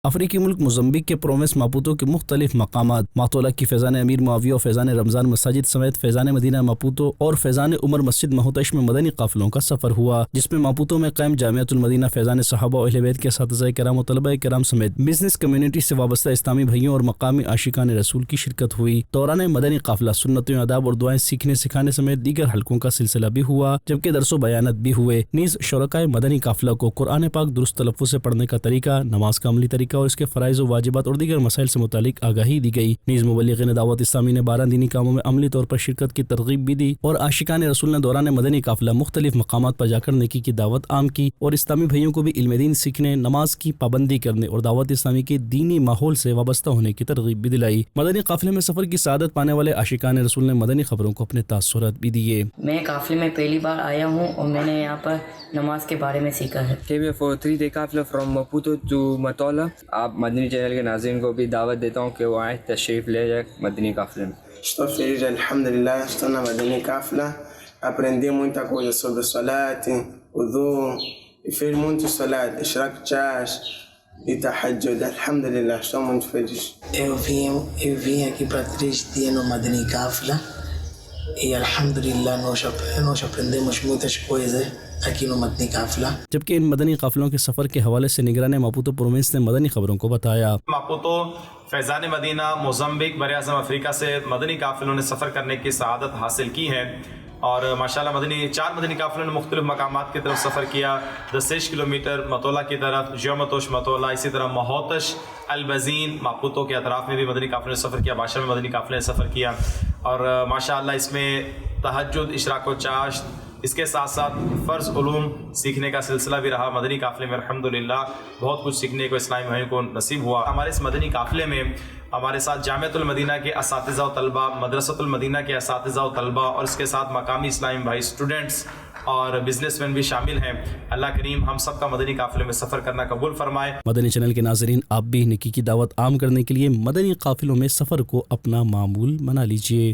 افریقی ملک موزمبیق کے پروونس ماپوتو کے مختلف مقامات ماتولہ کی فیضان امیر معاویہ اور فیضان رمضان مساجد سمیت فیضان مدینہ ماپوتو اور فیضان عمر مسجد مہوتش میں مدنی قافلوں کا سفر ہوا، جس میں ماپوتو میں قائم جامعۃ المدینہ فیضان صحابہ و اہل بیت کے اساتذہ کرام و طلبہ کرام سمیت بزنس کمیونٹی سے وابستہ اسلامی بھائیوں اور مقامی عاشقان رسول کی شرکت ہوئی۔ دوران مدنی قافلہ سنتوں آداب اور دعائیں سیکھنے سکھانے سمیت دیگر حلقوں کا سلسلہ بھی ہوا، جبکہ درس و بیانات بھی ہوئے۔ نیز شرکائے مدنی قافلہ کو قرآن پاک درست تلفظ سے پڑھنے کا طریقہ، نماز کا عملی طریقہ اور اس کے فرائض و واجبات اور دیگر مسائل سے متعلق آگاہی دی گئی۔ نیز مبلغین دعوت اسلامی نے 12 دینی کاموں میں عملی طور پر شرکت کی ترغیب بھی دی اور عاشقان رسول نے دوران مدنی قافلہ مختلف مقامات پر جا کر نیکی کی دعوت عام کی اور اسلامی بھائیوں کو بھی علم دین سیکھنے، نماز کی پابندی کرنے اور دعوت اسلامی کے دینی ماحول سے وابستہ ہونے کی ترغیب بھی دلائی۔ مدنی قافلے میں سفر کی سعادت پانے والے عاشقان رسول نے مدنی خبروں کو اپنے تاثرات بھی دیے۔ میں قافلے میں پہلی بار آیا ہوں اور میں نے یہاں پر نماز کے بارے میں سیکھا ہے۔ came here for a 3-day قافلہ from Maputo to Matola۔ آپ مدنی چینل کے ناظرین کو بھی دعوت دیتا ہوں کہ وہ آئیں، تشریف لے جائیں مدنی قافلے میں۔ Estou feliz, alhamdulillah, estou na Madani Kafla. Aprendi muita coisa sobre salat, wudu, e fiz muito salat, ishraq chash e tahajjud. Alhamdulillah, estou muito feliz. Eu vim aqui para 3 dias no Madani Kafla e alhamdulillah nós aprendemos muitas coisas aqui no Madani Kafla۔ جبکہ ان مدنی قافلوں کے سفر کے حوالے سے نگران ماپوتو province نے مدنی خبروں کو بتایا۔ ماپوتو، فیضان مدینہ، موزمبیق، براعظم افریقہ سے مدنی قافلوں نے سفر کرنے کی سعادت حاصل کی ہے اور ماشاءاللہ 4 مدنی قافلوں نے مختلف مقامات کی طرف سفر کیا۔ 10 کلومیٹر متولہ کی طرف، جومتوش متولہ، اسی طرح مہوتش، البزین، ماپوتو کے اطراف میں بھی مدنی قافلوں نے سفر کیا، باشا میں مدنی قافلے نے سفر کیا اور ماشاءاللہ اس میں تہجد، اشراق و چاشت، اس کے ساتھ ساتھ فرض علوم سیکھنے کا سلسلہ بھی رہا۔ مدنی قافلے میں الحمدللہ بہت کچھ سیکھنے کو اسلامی بھائیوں کو نصیب ہوا۔ ہمارے اس مدنی قافلے میں ہمارے ساتھ جامعۃ المدینہ کے اساتذہ و طلبہ، مدرسۃ المدینہ کے اساتذہ و طلبہ اور اس کے ساتھ مقامی اسلامی بھائی اسٹوڈنٹس اور بزنس مین بھی شامل ہیں۔ اللہ کریم ہم سب کا مدنی قافلے میں سفر کرنا قبول فرمائے۔ مدنی چینل کے ناظرین، آپ بھی نیکی کی دعوت عام کرنے کے لیے مدنی قافلوں میں سفر کو اپنا معمول بنا لیجیے۔